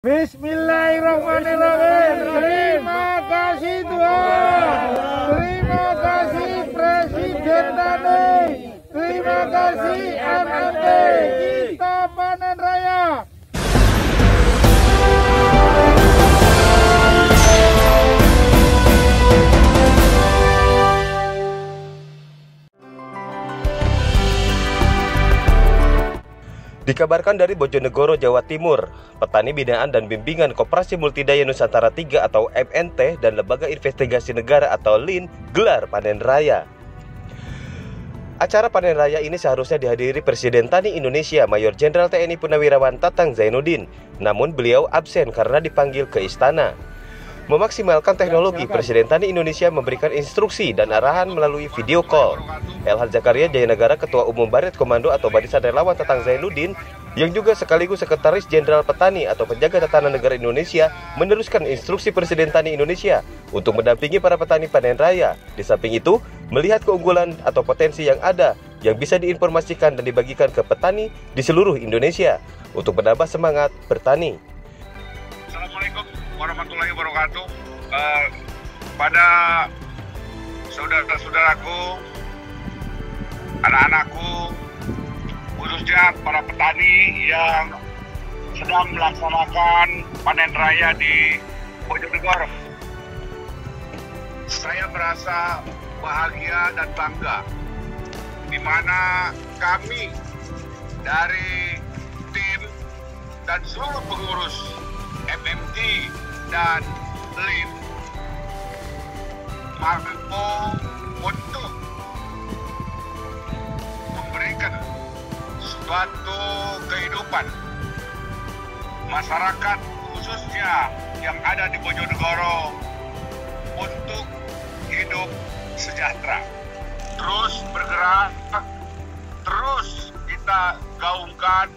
Bismillahirrahmanirrahim. Terima kasih Tuhan. Terima kasih Presiden Tani. Terima kasih MNT. Kita panen raya. Dikabarkan dari Bojonegoro, Jawa Timur, petani binaan dan bimbingan Koperasi Multidaya Nusantara 3 atau MNT dan Lembaga Investigasi Negara atau LIN gelar panen raya. Acara panen raya ini seharusnya dihadiri Presiden Tani Indonesia Mayor Jenderal TNI Purnawirawan Tatang Zainuddin, namun beliau absen karena dipanggil ke istana. Memaksimalkan teknologi, Presiden Tani Indonesia memberikan instruksi dan arahan melalui video call. Elhad Zakaria Jayanagara, Ketua Umum Baret Komando atau Barisan Relawan Tatang Zainuddin, yang juga sekaligus Sekretaris Jenderal Petani atau Penjaga Tatanan Negara Indonesia, meneruskan instruksi Presiden Tani Indonesia untuk mendampingi para petani panen raya. Di samping itu, melihat keunggulan atau potensi yang ada yang bisa diinformasikan dan dibagikan ke petani di seluruh Indonesia untuk menambah semangat bertani. Assalamualaikum warahmatullahi wabarakatuh. Pada saudara-saudaraku, anak-anakku, khususnya para petani yang sedang melaksanakan panen raya di Bojonegoro, saya merasa bahagia dan bangga di mana kami dari tim dan seluruh pengurus MMT dan LIN mampu untuk memberikan suatu kehidupan masyarakat khususnya yang ada di Bojonegoro untuk hidup sejahtera. Terus bergerak, terus kita gaungkan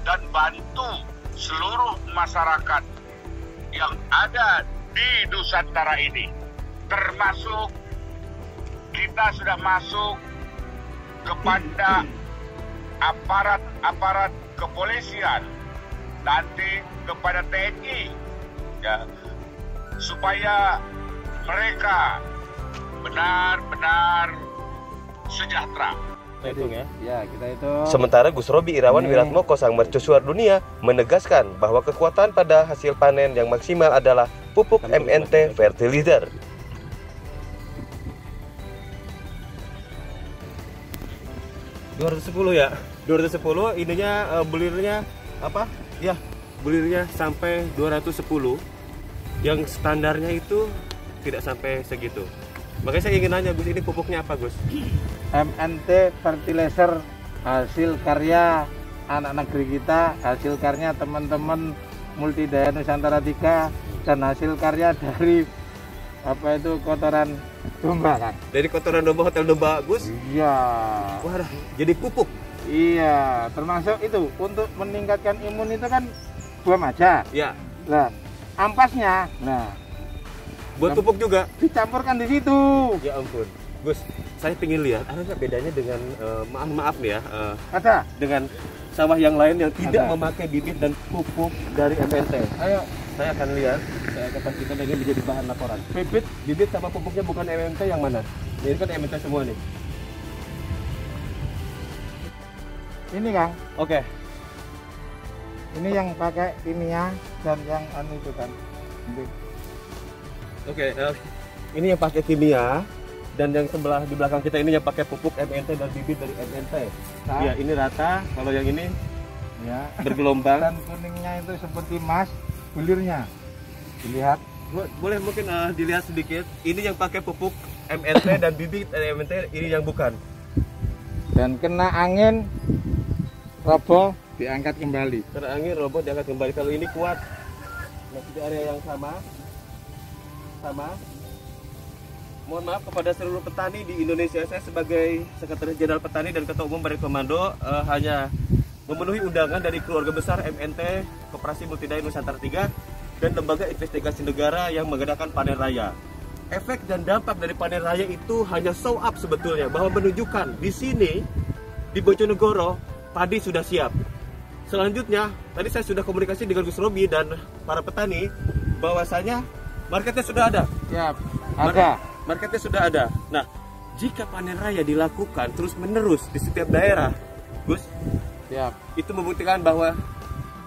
dan bantu seluruh masyarakat yang ada di Nusantara ini, termasuk kita sudah masuk kepada aparat kepolisian, nanti kepada TNI, ya, supaya mereka benar-benar sejahtera. Sementara Gus Robi Irawan Wiratmoko, sang mercusuar dunia, menegaskan bahwa kekuatan pada hasil panen yang maksimal adalah pupuk MNT fertilizer. Ya, 210 ininya bulirnya apa? Ya, bulirnya sampai 210. Yang standarnya itu tidak sampai segitu. Makanya saya ingin nanya Gus, ini pupuknya apa Gus? MNT fertilizer, hasil karya anak negeri kita, hasil karya teman-teman Multidaya Nusantara 3, dan hasil karya dari kotoran domba kan? Dari kotoran domba, hotel domba Gus? Iya. Wah, jadi pupuk? Iya, termasuk itu untuk meningkatkan imun itu kan buah maja. Ya. Nah, ampasnya, buat pupuk juga? Dicampurkan di situ. Ya ampun, Gus, saya pengen lihat ada nggak bedanya dengan maaf nih ya, ada dengan sawah yang lain yang tidak memakai bibit dan pupuk dari MNT. Ayo, saya akan lihat, saya akan pastikan ini menjadi bahan laporan. Bibit sama pupuknya bukan MNT yang mana? Ini kan MNT semua nih. Ini Kang. Oke. Ini yang pakai kimia dan yang itu kan. Oke, ini yang pakai kimia dan yang sebelah di belakang kita ini yang pakai pupuk MNT dan bibit dari MNT. Ya, ini rata. Kalau yang ini ya bergelombang. Dan kuningnya itu seperti emas, bulirnya. Dilihat. Boleh mungkin dilihat sedikit. Ini yang pakai pupuk MNT dan bibit dari MNT, ini yang bukan. Dan kena angin, roboh, diangkat kembali. Kena angin, roboh, diangkat kembali. Kalau ini kuat, masih di area yang sama. Mohon maaf kepada seluruh petani di Indonesia. Saya sebagai Sekretaris Jenderal Petani dan Ketua Umum Baret Komando hanya memenuhi undangan dari keluarga besar MNT, Koperasi Multidaya Nusantara 3 dan Lembaga Investigasi Negara yang mengadakan panen raya. Efek dan dampak dari panen raya itu hanya show up sebetulnya, bahwa menunjukkan di sini di Bojonegoro padi sudah siap. selanjutnya, tadi saya sudah komunikasi dengan Gus Robi dan para petani bahwasanya marketnya sudah ada. Siap. Ada. Marketnya sudah ada. Nah, jika panen raya dilakukan terus-menerus di setiap daerah, Gus, Siap. itu membuktikan bahwa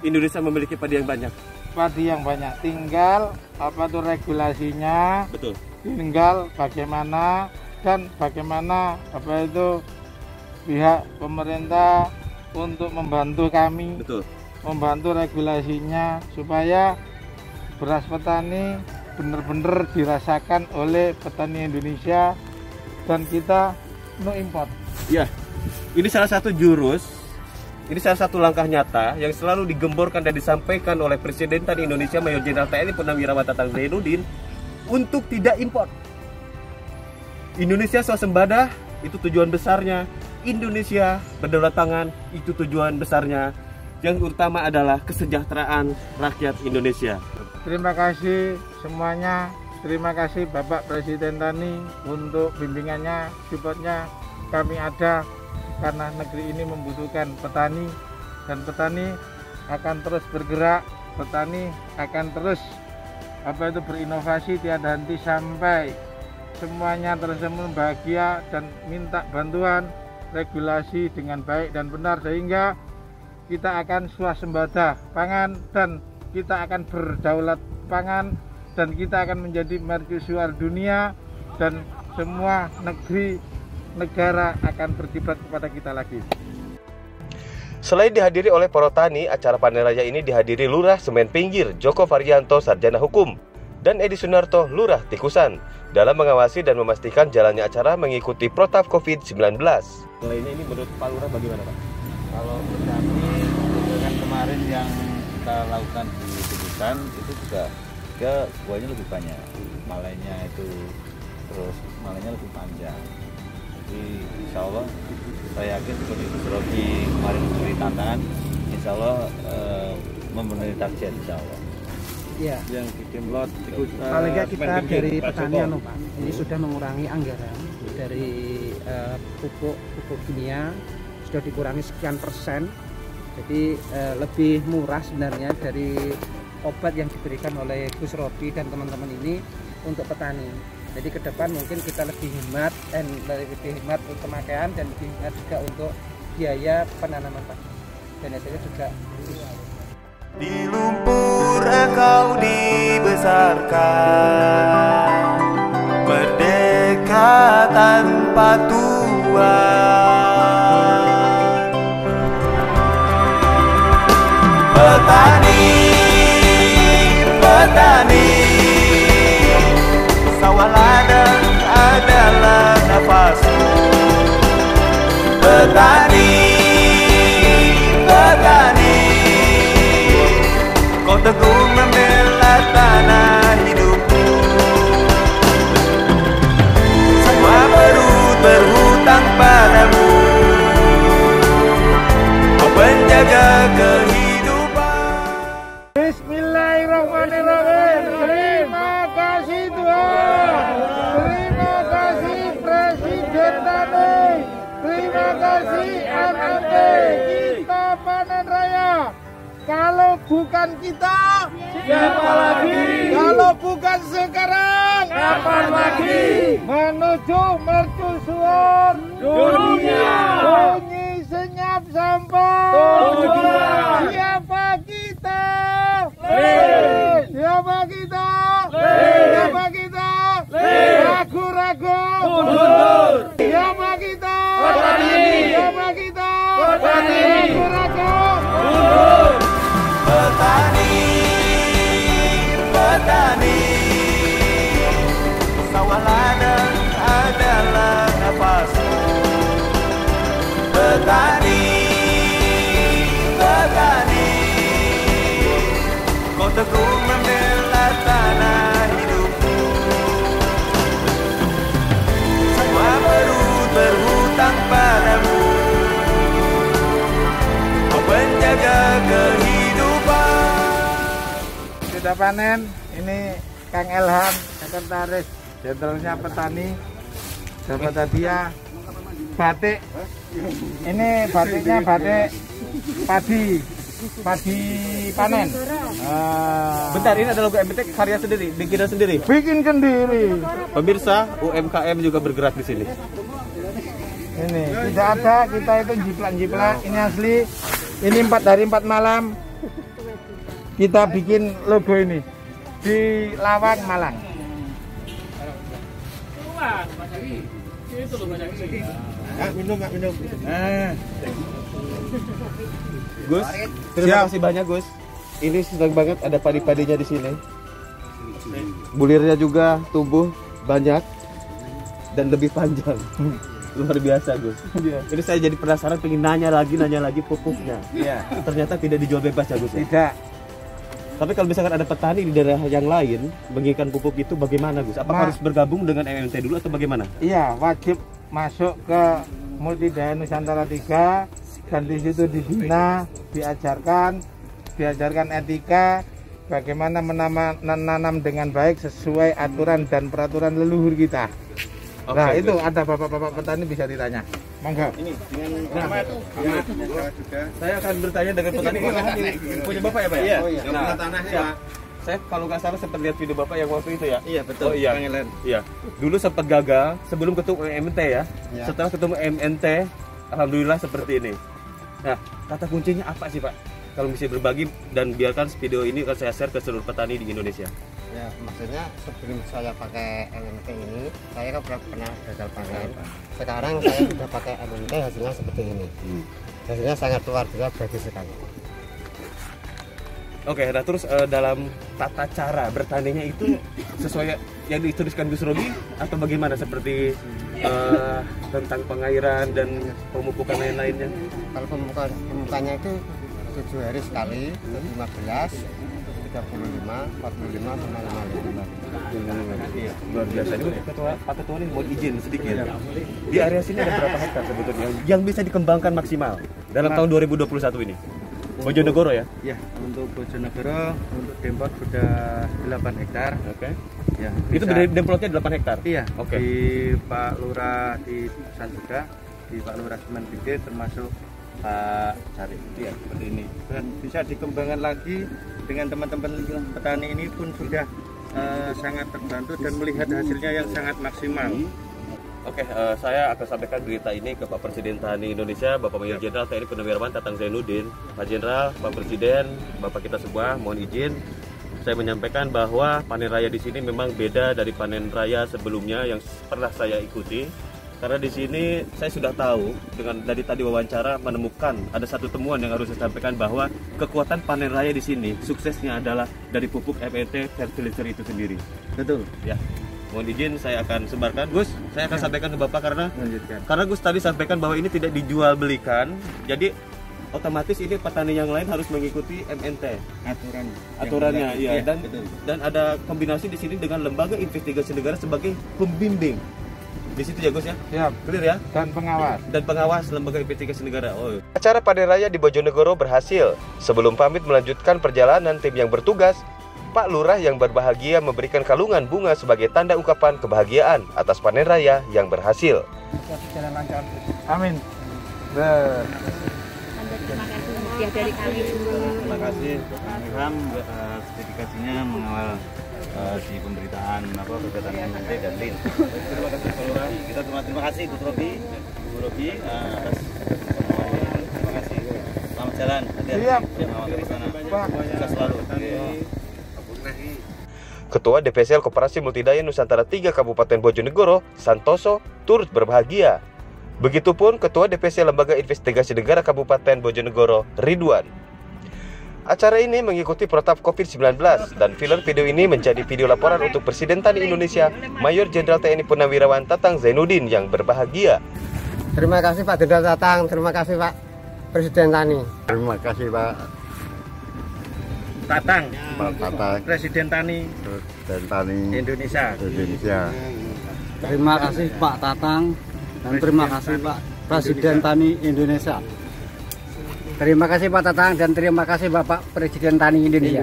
Indonesia memiliki padi yang banyak. Padi yang banyak. Tinggal apa tuh regulasinya? Betul. Tinggal bagaimana dan bagaimana apa itu pihak pemerintah untuk membantu kami, Betul. membantu regulasinya supaya beras petani benar-benar dirasakan oleh petani Indonesia dan kita no import. Ya, ini salah satu jurus, ini salah satu langkah nyata yang selalu digemborkan dan disampaikan oleh Presiden TNI Indonesia Mayor Jenderal TNI Purnawirawan Tatang Zainuddin untuk tidak impor. Indonesia swasembada itu tujuan besarnya. Indonesia berdaulat pangan itu tujuan besarnya. Yang utama adalah kesejahteraan rakyat Indonesia. Terima kasih semuanya. Terima kasih Bapak Presiden TNI untuk bimbingannya, supportnya. Kami ada karena negeri ini membutuhkan petani dan petani akan terus bergerak. Petani akan terus berinovasi tiada henti sampai semuanya tersenyum bahagia dan minta bantuan regulasi dengan baik dan benar, sehingga kita akan swasembada pangan dan kita akan berdaulat pangan dan kita akan menjadi mercusuar dunia dan semua negara akan berkiblat kepada kita lagi. Selain dihadiri oleh para tani, acara panen raya ini dihadiri Lurah Semen Pinggir Joko Varianto Sarjana Hukum dan Edi Sunarto Lurah Tikusan dalam mengawasi dan memastikan jalannya acara mengikuti protap COVID-19. Kalau ini menurut Pak Lurah bagaimana, Pak? Kalau menurut kami, kan kemarin yang kita lakukan di Tikusan itu juga dia buahnya lebih banyak, malainya itu terus malainya lebih panjang. Jadi insya Allah saya yakin seperti Gus Robi kemarin memberi tantangan, insya Allah memenuhi target insya Allah. Ya. Yang bikin lot Paling nggak kita dari pertanian, Pak, ini sudah mengurangi anggaran dari pupuk kimia sudah dikurangi sekian persen, jadi lebih murah sebenarnya dari obat yang diberikan oleh Gus Robi dan teman-teman ini untuk petani. Jadi ke depan mungkin kita lebih hemat dan lebih hemat untuk pemakaian dan lebih hemat juga untuk biaya penanaman Pak. Dan hasilnya juga di lumpur engkau dibesarkan, merdeka tanpa tuan. Petani, petani, sawah ladang adalah nafasmu. Petani, petani, kau teguh membela tanah hidupmu. Semua berhutang padamu, kau penjaga kehidupan. Bismillahirrahmanirrahim. Terima kasih Tuhan. Terima kasih Presiden TNI. Terima kasih MNT. Kita panen raya. Kalau bukan kita, siapa lagi? Kalau bukan sekarang, kapan lagi? Menuju mercusuar dunia. Bunyi senyap sampai dunia. Siapa kita? Siapa kita? Siapa kita? Ragu-ragu mundur. Siapa kita? Siapa kita? Ragu-ragu mundur. Petani, petani, sawah ladang adalah nafasmu. Petani, petani, kau teguh membela tanah hidupmu. Semua berhutang padamu, kau penjaga kehidupan. Sudah panen, ini Kang Elham, sekretaris jenderalnya petani, dapat hadiah batik. Ini batiknya batik padi padi panen. Bentar, ini adalah logo MNT karya sendiri, bikinan sendiri. Bikin sendiri. Pemirsa, UMKM juga bergerak di sini. Ini tidak ada, kita itu jiplak-jiplak. Ini asli. Ini 4 hari 4 malam. Kita bikin logo ini di Lawang, Malang. Minum. Gus, terima kasih banyak Gus. Ini senang banget ada padi-padinya di sini. Bulirnya juga tumbuh banyak dan lebih panjang. Luar biasa Gus. Ini saya jadi penasaran, pengen nanya lagi pupuknya. Iya. Ternyata tidak dijual bebas ya Gus. Tidak. Tapi kalau misalkan ada petani di daerah yang lain menginginkan pupuk itu bagaimana Gus? Apakah harus bergabung dengan MNT dulu atau bagaimana? Iya, wajib masuk ke Multidaya Nusantara 3 dan di situ dibina, diajarkan etika bagaimana menanam dengan baik sesuai aturan dan peraturan leluhur kita. Oke, Nah, itu Gus. ada bapak-bapak petani bisa ditanya. Monggo. Ini dengan saya akan bertanya dengan petani. Ini lahan punya Bapak ya, Pak? Iya, Nah, tanah siap. Saya kalau nggak salah sempat lihat video Bapak yang waktu itu ya. Iya, betul. Oh iya. Iya. Dulu sempat gagal sebelum ketemu MNT ya. Iya. Setelah ketemu MNT, alhamdulillah seperti ini. Nah, kata kuncinya apa sih, Pak? Kalau bisa berbagi dan biarkan video ini akan saya share ke seluruh petani di Indonesia. Ya, maksudnya sebelum saya pakai MNT ini, saya kan pernah gagal panen. Sekarang saya sudah pakai MNT, hasilnya seperti ini. Hasilnya sangat luar biasa, bagus sekali. Oke, nah terus dalam tata cara bertaninya itu sesuai yang dituliskan Gus Robi atau bagaimana, seperti tentang pengairan dan pemupukan lain-lainnya? Kalau pemukanya itu 7 hari sekali, 15, 35, 45, sama 55. Iya, luar biasa. Ini Pak Ketua ini mau izin sedikit. Di area sini ada berapa hektar sebetulnya yang bisa dikembangkan maksimal dalam tahun 2021 ini? Bojonegoro ya? Ya, untuk Bojonegoro, untuk Dempot sudah 8 hektar. Oke. Ya, Itu demplotnya 8 hektar? Iya, Oke. di Pak Lurah di Sansuda, di Pak Lurah Semen Gede, termasuk Pak Cari. Ya, seperti ini. Dan bisa dikembangkan lagi dengan teman-teman petani ini pun sudah sangat terbantu dan melihat hasilnya yang sangat maksimal. Oke, saya akan sampaikan berita ini ke Pak Presiden TNI Indonesia, Bapak Mayor Jenderal TNI Purnawirawan Tatang Zainuddin. Pak Jenderal, Pak Presiden, Bapak kita semua, mohon izin saya menyampaikan bahwa panen raya di sini memang beda dari panen raya sebelumnya yang pernah saya ikuti. Karena di sini saya sudah tahu dengan dari tadi wawancara menemukan ada satu temuan yang harus saya sampaikan, bahwa kekuatan panen raya di sini suksesnya adalah dari pupuk MNT fertilizer itu sendiri. Betul. Ya. Mohon izin saya akan sebarkan. Gus, saya akan sampaikan ke Bapak karena Gus tadi sampaikan bahwa ini tidak dijual belikan. Jadi otomatis ini petani yang lain harus mengikuti MNT aturannya, iya. Dan ada kombinasi di sini dengan lembaga investigasi negara sebagai pembimbing. Di situ ya Gus ya? Siap. Clear ya? Dan pengawas lembaga investigasi negara. Oh. Acara panen raya di Bojonegoro berhasil. Sebelum pamit melanjutkan perjalanan tim yang bertugas, Pak Lurah yang berbahagia memberikan kalungan bunga sebagai tanda ungkapan kebahagiaan atas panen raya yang berhasil. jalan lancar. Amin. Terima kasih hadiah dari kami semua. Terima kasih Kang Ilham atas dedikasinya mengawal di pemberitaan kegiatan MNT dan LIN. Terima kasih Pak Lurah. Kita terima kasih Bu Robi atas pengawalannya. Terima kasih. Selamat jalan. Siap. Mengawal dari sana. Sukses selalu. Ketua DPSL Koperasi Multidaya Nusantara 3 Kabupaten Bojonegoro, Santoso, turut berbahagia. Begitupun Ketua DPSL Lembaga Investigasi Negara Kabupaten Bojonegoro, Ridwan. Acara ini mengikuti protap COVID-19 dan film video ini menjadi video laporan untuk Presiden TNI Indonesia, Mayor Jenderal TNI Purnawirawan Tatang Zainuddin yang berbahagia. Terima kasih Pak Jenderal Tatang, terima kasih Pak Presiden TNI. Terima kasih Pak Tatang, Tatang, Presiden TNI Indonesia. Terima kasih Pak Tatang dan terima kasih Pak Presiden TNI Indonesia. Terima kasih Pak Tatang dan terima kasih Bapak Presiden TNI Indonesia.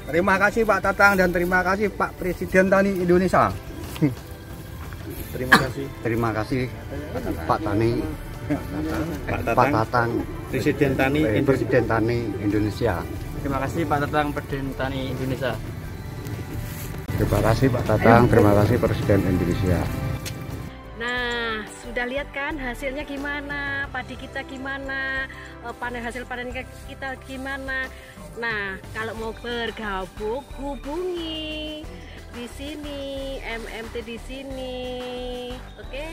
Terima kasih Pak Tatang dan terima kasih Pak Presiden TNI Indonesia. Terima kasih. Terima kasih Pak TNI Pak Tatang, Presiden Tani Presiden Tani Indonesia. Terima kasih Pak Tatang, Presiden Tani Indonesia. Terima kasih Pak Tatang, terima kasih Presiden Indonesia. Nah, sudah lihat kan hasilnya gimana, padi kita gimana, hasil panen kita gimana. Nah, kalau mau bergabung hubungi di sini, MMT di sini. Oke?